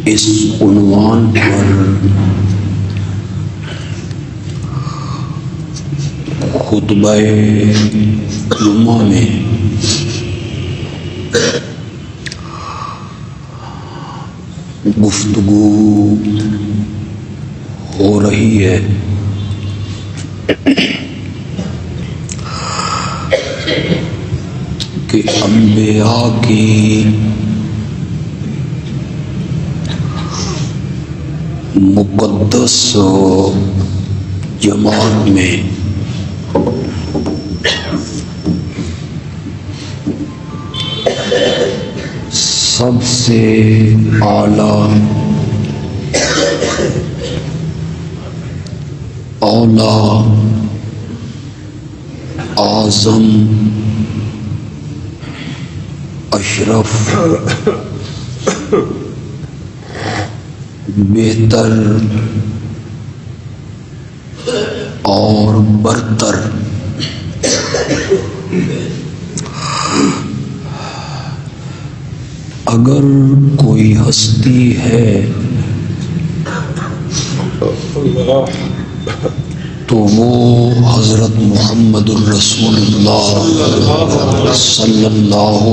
اس عنوان پر خطبہ جمعہ میں گفتگو ہو رہی ہے کہ انبیاء کی مقدس جماعت میں سب سے اعلیٰ اولا اعظم اشرف بہتر اور برتر اگر کوئی ہستی ہے تو وہ حضرت محمد الرسول اللہ صلی اللہ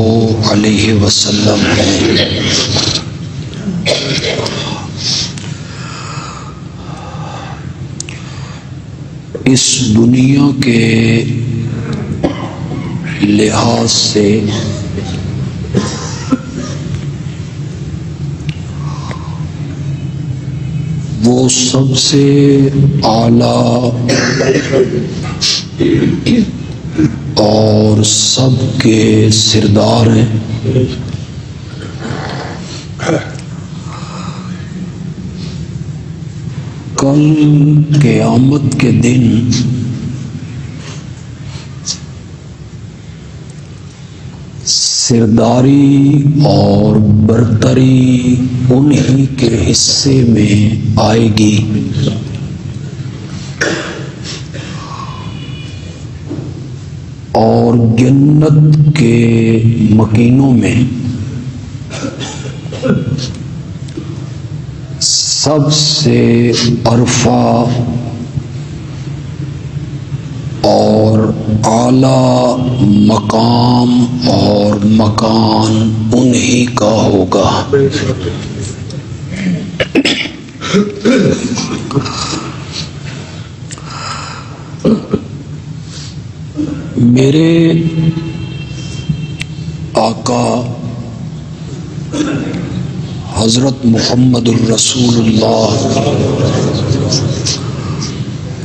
علیہ وسلم ہے۔ اس دنیا کے لحاظ سے وہ سب سے اعلیٰ اور سب کے سردار ہیں۔ کل قیامت کے دن سرداری اور برتری انہی کے حصے میں آئے گی۔ اور جنت کے مکینوں میں سب سے عرفہ اور اعلیٰ مقام اور مکان انہی کا ہوگا۔ میرے آقا حضرت محمد الرسول اللہ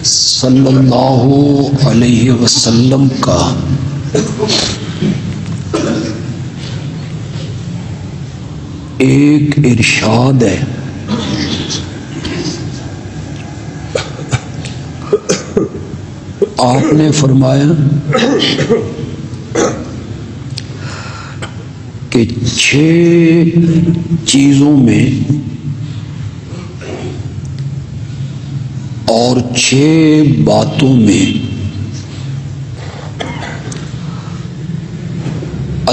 صلی اللہ علیہ وسلم کا ایک ارشاد ہے، آپ نے فرمایا کہ 6 چیزوں میں اور 6 باتوں میں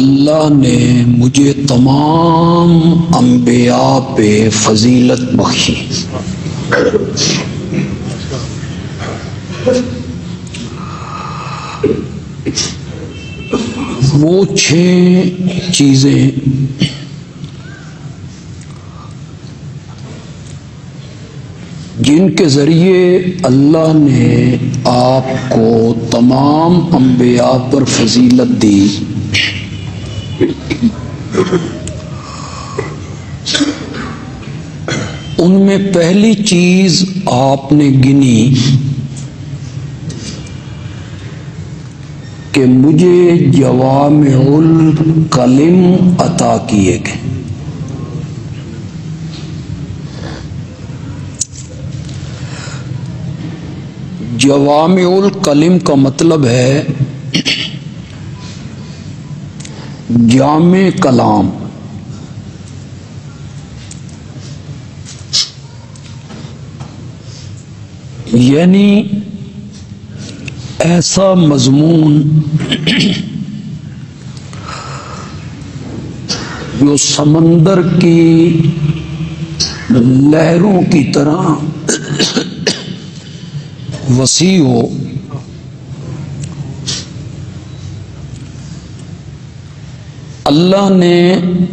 اللہ نے مجھے تمام انبیاء پہ فضیلت بخشی۔ وہ 6 چیزیں جن کے ذریعے اللہ نے آپ کو تمام انبیاء پر فضیلت دی، ان میں پہلی چیز آپ نے گنی کہ مجھے جوامع الکلم عطا کیے گئے۔ جوامع الکلم کا مطلب ہے جامع کلام، یعنی ایسا مضمون جو سمندر کی لہروں کی طرح وسیع ہو، اللہ نے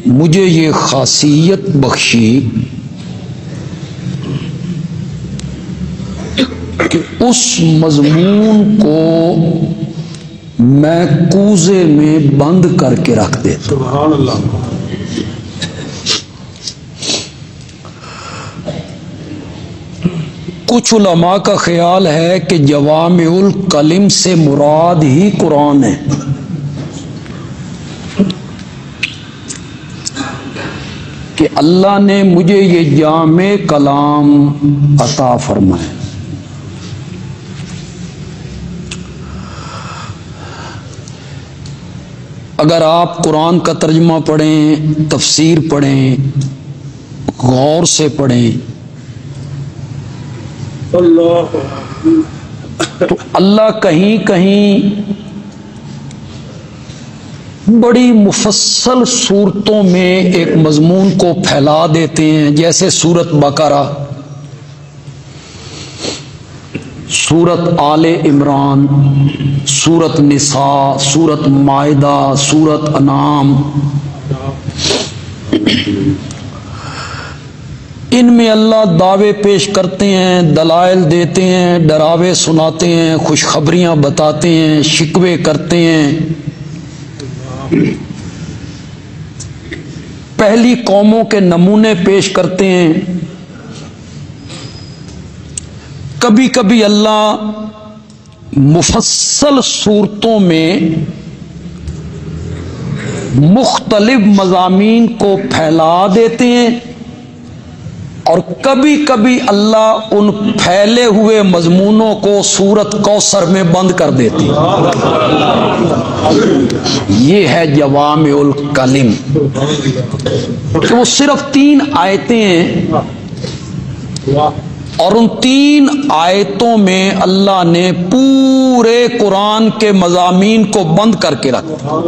مجھے یہ خاصیت بخشی کہ اس مضمون کو میں کوزے میں بند کر کے رکھ دیتا۔ سبحان اللہ۔ کچھ علماء کا خیال ہے کہ جوامع الکلم سے مراد ہی قرآن ہے، کہ اللہ نے مجھے یہ جامع کلام عطا فرمایا۔ اگر آپ قرآن کا ترجمہ پڑھیں، تفسیر پڑھیں، غور سے پڑھیں اللہ، تو اللہ کہیں کہیں بڑی مفصل صورتوں میں ایک مضمون کو پھیلا دیتے ہیں، جیسے سورت بقرہ، سورت آل عمران، سورت نساء، سورت مائدہ، سورت انعام۔ ان میں اللہ دعوے پیش کرتے ہیں، دلائل دیتے ہیں، ڈراوے سناتے ہیں، خوشخبریاں بتاتے ہیں، شکوے کرتے ہیں، پہلی قوموں کے نمونے پیش کرتے ہیں۔ کبھی کبھی اللہ مفصل صورتوں میں مختلف مضامین کو پھیلا دیتے ہیں، اور کبھی کبھی اللہ ان پھیلے ہوئے مضمونوں کو سورت کوثر میں بند کر دیتے ہیں۔ یہ ہے جوامع الکلم، کہ وہ صرف 3 آیتیں ہیں، اور ان 3 آیتوں میں اللہ نے پورے قرآن کے مضامین کو بند کر کے رکھا۔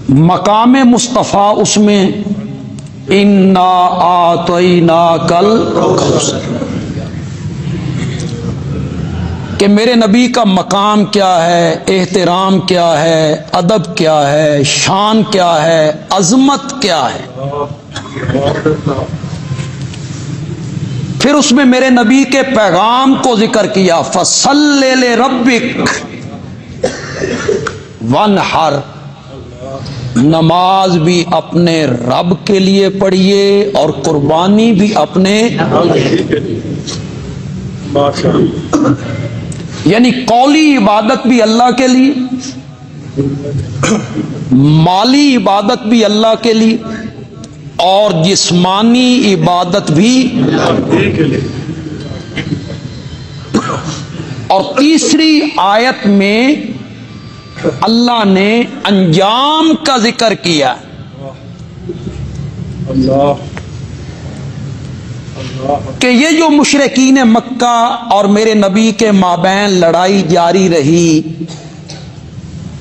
مقام مصطفیٰ اس میں انا اعطیناک الکوثر، کہ میرے نبی کا مقام کیا ہے، احترام کیا ہے، ادب کیا ہے، شان کیا ہے، عظمت کیا ہے۔ پھر اس میں میرے نبی کے پیغام کو ذکر کیا، فصلی لربک وانحر، نماز بھی اپنے رب کے لیے پڑھیے اور قربانی بھی اپنے، یعنی قولی عبادت بھی اللہ کے لیے، مالی عبادت بھی اللہ کے لیے، اور جسمانی عبادت بھی۔ اور تیسری آیت میں اللہ نے انجام کا ذکر کیا، کہ یہ جو مشرکین مکہ اور میرے نبی کے مابین لڑائی جاری رہی،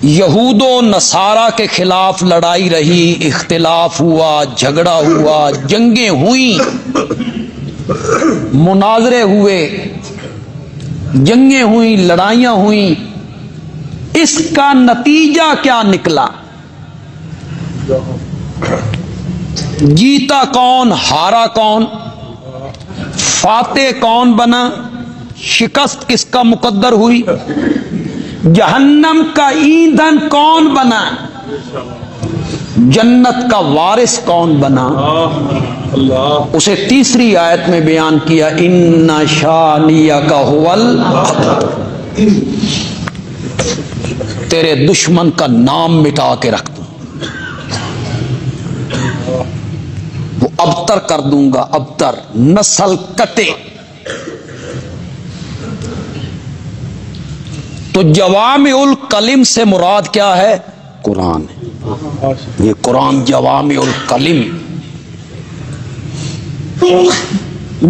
یہود و نصارہ کے خلاف لڑائی رہی، اختلاف ہوا، جھگڑا ہوا، جنگیں ہوئیں، مناظرے ہوئے، جنگیں ہوئیں، لڑائیاں ہوئیں، اس کا نتیجہ کیا نکلا؟ جیتا کون، ہارا کون، فاتح کون بنا، شکست کس کا مقدر ہوئی، جہنم کا ایندھن کون بنا، جنت کا وارث کون بنا؟ اسے تیسری آیت میں بیان کیا، ان شانیک ھو الابتر، تیرے دشمن کا نام مٹا کے رکھ دوں، وہ ابتر کر دوں گا، ابتر، نسل کٹے۔ تو جوامع الکلم سے مراد کیا ہے؟ قرآن ہے، یہ قرآن جوامع الکلم۔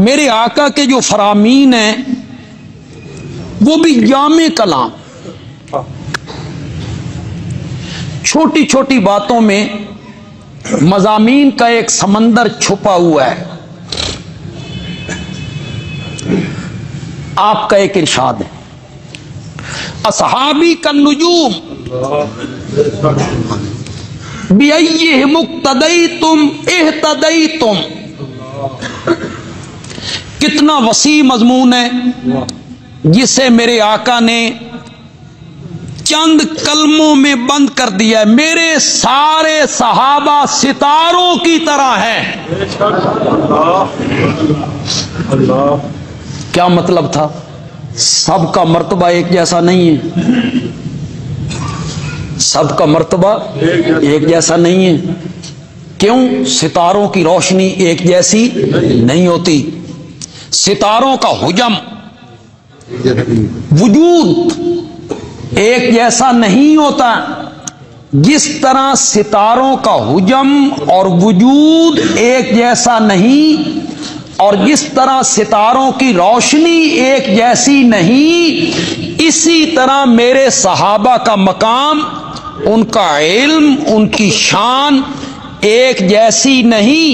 میرے آقا کے جو فرامین ہیں وہ بھی جامع کلام، چھوٹی چھوٹی باتوں میں مضامین کا ایک سمندر چھپا ہوا ہے. آپ کا ایک ارشاد ہے اصحابی کالنجوم بِأَيِّهِمُ اقْتَدَيْتُمْ اهْتَدَيْتُمْ. کتنا وسیع مضمون ہے جسے میرے آقا نے چند کلموں میں بند کر دیا ہے. میرے سارے صحابہ ستاروں کی طرح ہیں. کیا مطلب تھا؟ سب کا مرتبہ ایک جیسا نہیں ہے. سب کا مرتبہ ایک جیسا نہیں ہے. کیوں؟ ستاروں کی روشنی ایک جیسی نہیں ہوتی. ستاروں کا حجم وجود ایک جیسا نہیں ہوتا. جس طرح ستاروں کا حجم اور وجود ایک جیسا نہیں، اور جس طرح ستاروں کی روشنی ایک جیسی نہیں، اسی طرح میرے صحابہ کا مقام، ان کا علم، ان کی شان ایک جیسی نہیں.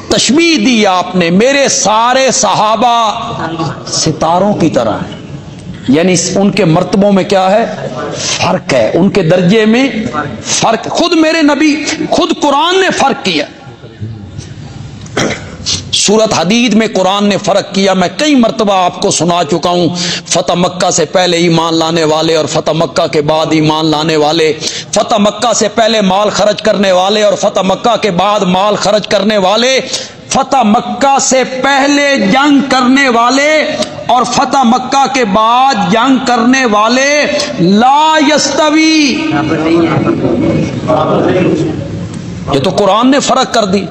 تشبیہ دی آپ نے، میرے سارے صحابہ ستاروں کی طرح ہیں. یعنی ان کے مرتبوں میں کیا ہے؟ فرق ہے. ان کے درجے میں فرق. خود میرے نبی، خود قرآن نے فرق کیا. سورت حدید میں قرآن نے فرق کیا. میں کئی مرتبہ آپ کو سنا چکا ہوں. فتح مکہ سے پہلے ایمان لانے والے اور فتح مکہ کے بعد ایمان لانے والے، فتح مکہ سے پہلے مال خرچ کرنے والے اور فتح مکہ کے بعد مال خرچ کرنے والے، فتح مکہ سے پہلے جنگ کرنے والے اور فتح مکہ کے بعد جنگ کرنے والے. لا یستوی. یہ تو قرآن نے فرق کر دی.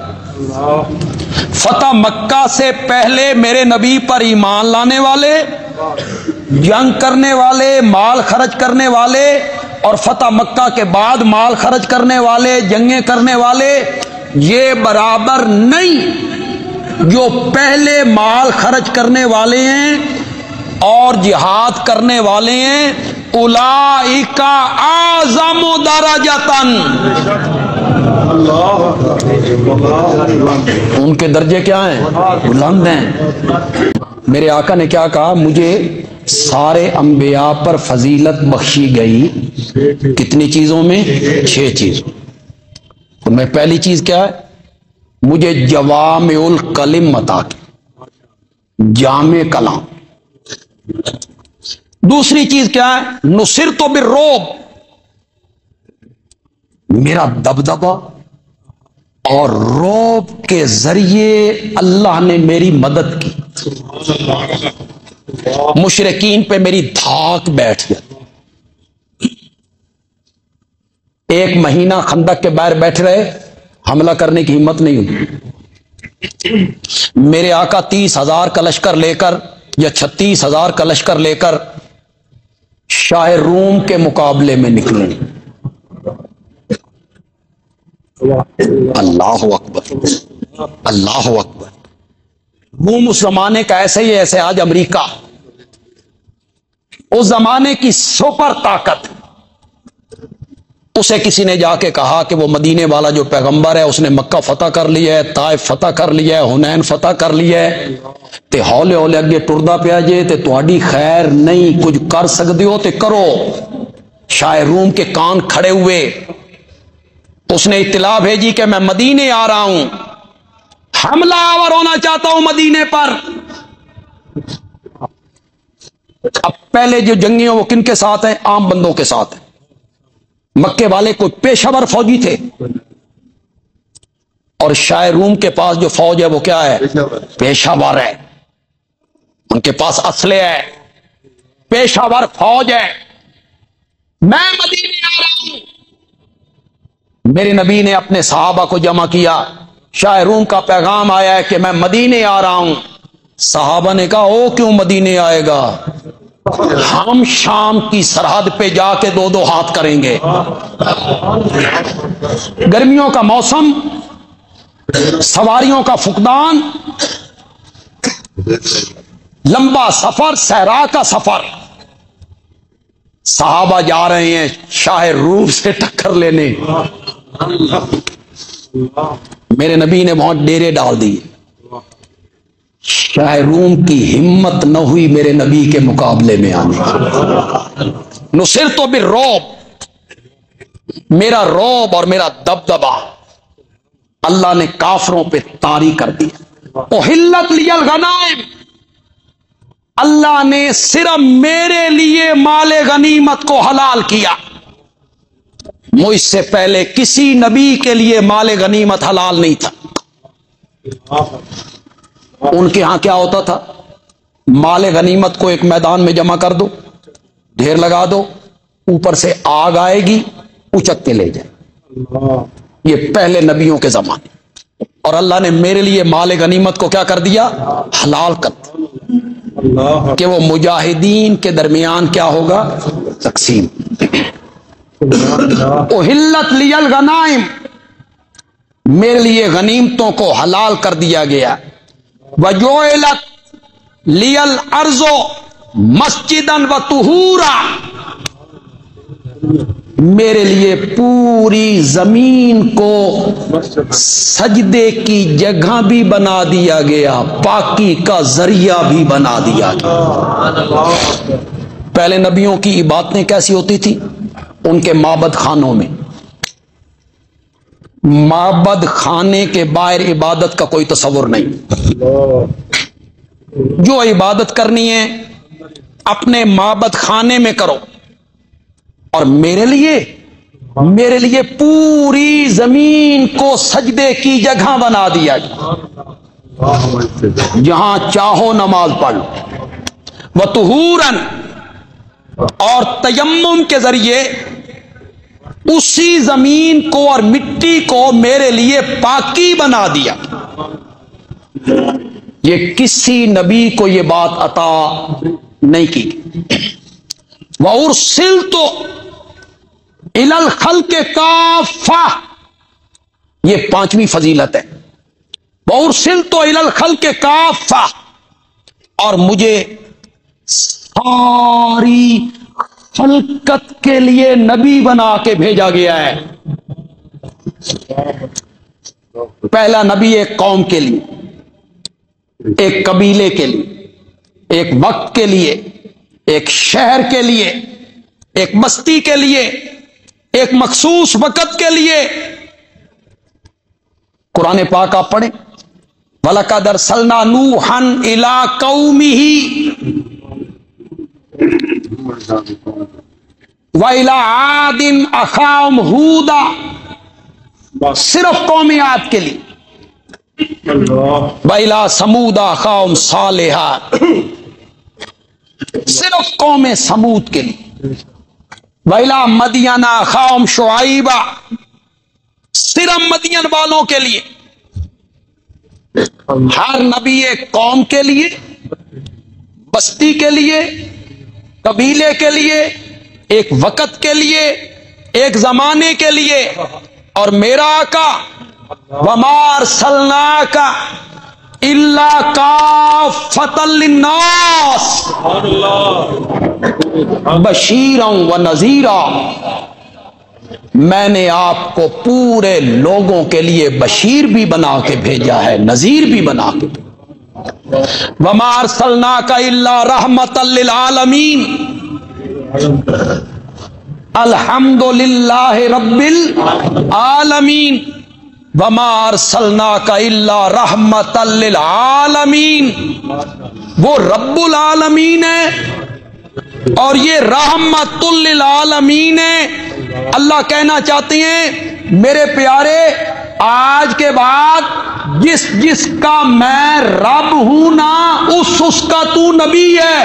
فتح مکہ سے پہلے میرے نبی پر ایمان لانے والے، جنگ کرنے والے، مال خرچ کرنے والے، اور فتح مکہ کے بعد مال خرچ کرنے والے، جنگیں کرنے والے، یہ برابر نہیں. جو پہلے مال خرچ کرنے والے ہیں اور جہاد کرنے والے ہیں، اولئک اعظم درجۃ. ان کے درجے کیا ہیں؟ بلند ہیں. میرے آقا نے کیا کہا؟ مجھے سارے انبیاء پر فضیلت بخشی گئی. کتنی چیزوں میں؟ 6 چیزوں. ان میں پہلی چیز کیا ہے؟ مجھے جوامع الکلم عطا کی، جامع کلام. دوسری چیز کیا ہے؟ نصرت بالرعب، میرا دبدبہ اور رعب کے ذریعے اللہ نے میری مدد کی. مشرکین پہ میری دھاک بیٹھ گئی. 1 مہینہ خندق کے باہر بیٹھ رہے، حملہ کرنے کی ہمت نہیں ہوئی. میرے آقا 30,000 کا لشکر لے کر یا 36,000 کا لشکر لے کر شاہ روم کے مقابلے میں نکلے. اللہ اکبر، اللہ اکبر. روم اس زمانے کا ایسے ہی ایسے آج امریکہ، اس زمانے کی سپر طاقت. اسے کسی نے جا کے کہا کہ وہ مدینے والا جو پیغمبر ہے اس نے مکہ فتح کر لیا ہے، طائف فتح کر لیا ہے، حنین فتح کر لیا ہے، تے ہولے ہولے اگے ٹردا پیا جے تے تہاڈی خیر نہیں، کچھ کر سکتے ہو تے کرو. شاہ روم کے کان کھڑے ہوئے. اس نے اطلاع بھیجی کہ میں مدینے آ رہا ہوں، حملہ آور ہونا چاہتا ہوں مدینے پر. اب پہلے جو جنگی ہیں وہ کن کے ساتھ ہیں؟ عام بندوں کے ساتھ ہیں. مکے والے کوئی پیشہ ور فوجی تھے، اور شاہ روم کے پاس جو فوج ہے وہ کیا ہے؟ پیشہ ور ہے. ان کے پاس اسلحہ ہے، پیشہ ور فوج ہے. میں مدینے آ رہا ہوں. میرے نبی نے اپنے صحابہ کو جمع کیا. شاہ روم کا پیغام آیا ہے کہ میں مدینے آ رہا ہوں. صحابہ نے کہا او کیوں مدینے آئے گا؟ ہم شام کی سرحد پہ جا کے 2 ہاتھ کریں گے. گرمیوں کا موسم، سواریوں کا فقدان، لمبا سفر، صحرا کا سفر. صحابہ جا رہے ہیں شاہ روم سے ٹکر لینے. میرے نبی نے وہاں ڈیرے ڈال دیے. شاہ روم کی ہمت نہ ہوئی میرے نبی کے مقابلے میں آنے کی. نصرت بالرعب، میرا رعب اور میرا دبدبا اللہ نے کافروں پہ طاری کر دیا. احلت لی الغنائم، اللہ نے صرف میرے لیے مال غنیمت کو حلال کیا. مجھ سے پہلے کسی نبی کے لیے مال غنیمت حلال نہیں تھا. ان کے ہاں کیا ہوتا تھا؟ مال غنیمت کو ایک میدان میں جمع کر دو، ڈھیر لگا دو، اوپر سے آگ آئے گی، اچک کے لے جائے. یہ پہلے نبیوں کے زمانے. اور اللہ نے میرے لیے مال غنیمت کو کیا کر دیا؟ حلال کر دیا کہ وہ مجاہدین کے درمیان کیا ہوگا؟ تقسیم. احلت لی الغنائم، میرے لیے غنیمتوں کو حلال کر دیا گیا. وجعلت لی الارض مسجدا وطہورا، میرے لیے پوری زمین کو سجدے کی جگہ بھی بنا دیا گیا، پاکی کا ذریعہ بھی بنا دیا گیا. پہلے نبیوں کی عبادتیں کیسی ہوتی تھی؟ ان کے معبد خانوں میں. معبد خانے کے باہر عبادت کا کوئی تصور نہیں. جو عبادت کرنی ہے اپنے معبد خانے میں کرو. اور میرے لیے پوری زمین کو سجدے کی جگہ بنا دیا گیا، جہاں چاہو نماز پڑھ لو. وطہورا، اور تیمم کے ذریعے اسی زمین کو اور مٹی کو میرے لیے پاکی بنا دیا. یہ کسی نبی کو یہ بات عطا نہیں کی. وَأُرْسِلْتُ إِلَى الْخَلْقِ كَافَّةً، یہ پانچویں فضیلت ہے. وَأُرْسِلْتُ إِلَى الْخَلْقِ كَافَّةً، اور مجھے ساری خلقت کے لیے نبی بنا کے بھیجا گیا ہے. پہلا نبی ایک قوم کے لیے، ایک قبیلے کے لیے، ایک وقت کے لیے، ایک شہر کے لیے، ایک بستی کے لیے، ایک مخصوص وقت کے لیے. قرآن پاک آپ پڑھیں. وَلَقَدْ أَرْسَلْنَا نُوحًا إِلَىٰ قَوْمِهِ وَإِلَىٰ عَادٍ أَخَاهُمْ هُودًا، صرف قوم عاد کے لیے. وَإِلَىٰ ثَمُودَ أَخَاهُمْ صَالِحًا، صرف قوم سمود کے لیے. وَإِلَىٰ مَدْيَنَ أَخَاهُمْ شُعَيْبًا، صرف مدین والوں کے لیے. ہر نبی ایک قوم کے لیے، بستی کے لیے، قبیلے کے لیے، ایک وقت کے لیے، ایک زمانے کے لیے. اور میرا آقا وَمَا أَرْسَلْنَاكَ إِلَّا كَافَّةً لِلنَّاسِ بَشِيرًا وَنَذِيرًا، میں نے آپ کو پورے لوگوں کے لیے بشیر بھی بنا کے بھیجا ہے، نذیر بھی بنا کے. وَمَا أَرْسَلْنَاكَ إِلَّا رَحْمَةً لِلْعَالَمِينَ، الحمد للہ رب العالمین. وَمَا أَرْسَلْنَاكَ إِلَّا رَحْمَةً لِلْعَالَمِينَ، وہ رب العالمین ہے اور یہ رحمت للعالمین ہے. اللہ کہنا چاہتے ہیں میرے پیارے، آج کے بعد جس جس کا میں رب ہوں نا، اس کا تو نبی ہے.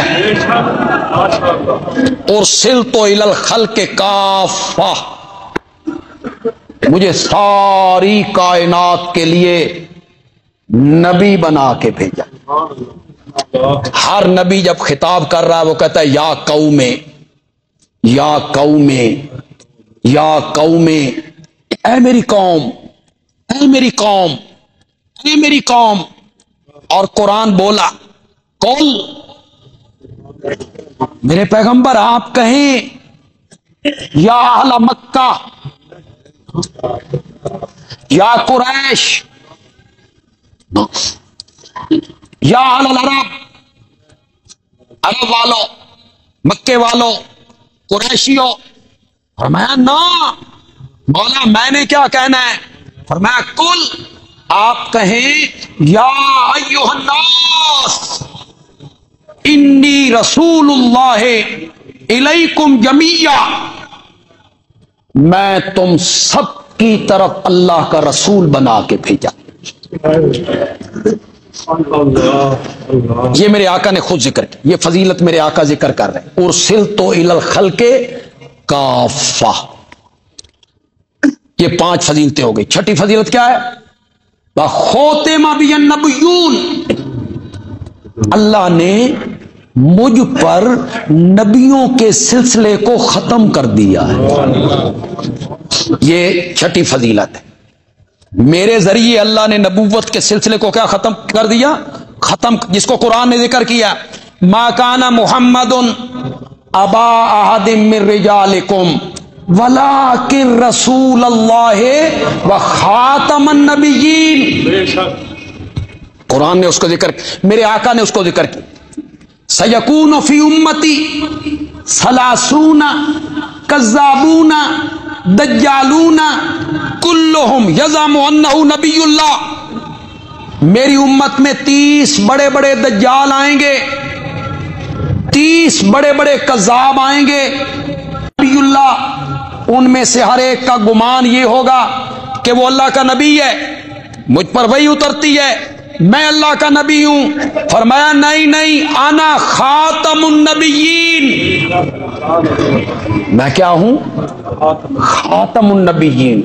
ارسلت الی الخلق کافہ، مجھے ساری کائنات کے لیے نبی بنا کے بھیجا. ہر نبی جب خطاب کر رہا ہے وہ کہتا ہے یا قوم، یا قوم، یا قوم، اے میری قوم، اے میری قوم، اے میری قوم. اور قرآن بولا قل، میرے پیغمبر آپ کہیں یا اہل مکہ، یا قریش یا اہل العرب، عرب والو، مکے والو، قریشیو۔ فرمایا نا مولا میں نے کیا کہنا ہے؟ فرمایا کل، آپ کہیں یا ایھا الناس انی رسول اللہ الیکم جمیعا، میں تم سب کی طرف اللہ کا رسول بنا کے بھیجا۔ یہ میرے آقا نے خود ذکر کی، یہ فضیلت میرے آقا ذکر کر رہے ہیں۔ ارسلت الی الخلق کافہ، یہ 5 فضیلتیں ہو گئی۔ چھٹی فضیلت کیا ہے؟ وختم بی النبیون، اللہ نے مجھ پر نبیوں کے سلسلے کو ختم کر دیا ہے، یہ چھٹی فضیلت ہے۔ میرے ذریعے اللہ نے نبوت کے سلسلے کو کیا ختم کر دیا؟ ختم، جس کو قرآن نے ذکر کیا، ما کان محمد ابا احد من رجالکم ولکن رسول اللہ وخاتم النبیین۔ قرآن نے اس کو ذکر، میرے آقا نے اس کو ذکر کیا۔ سیکون فی امتی ثلاثون کذابون دجالون کلہم یزعم انہ نبی اللہ، میری امت میں 30 بڑے بڑے دجال آئیں گے، 30 بڑے بڑے کذاب آئیں گے نبی اللہ، ان میں سے ہر ایک کا گمان یہ ہوگا کہ وہ اللہ کا نبی ہے، مجھ پر وحی اترتی ہے، میں اللہ کا نبی ہوں۔ فرمایا نہیں نہیں، انا خاتم النبیین، میں کیا ہوں؟ خاتم النبیین۔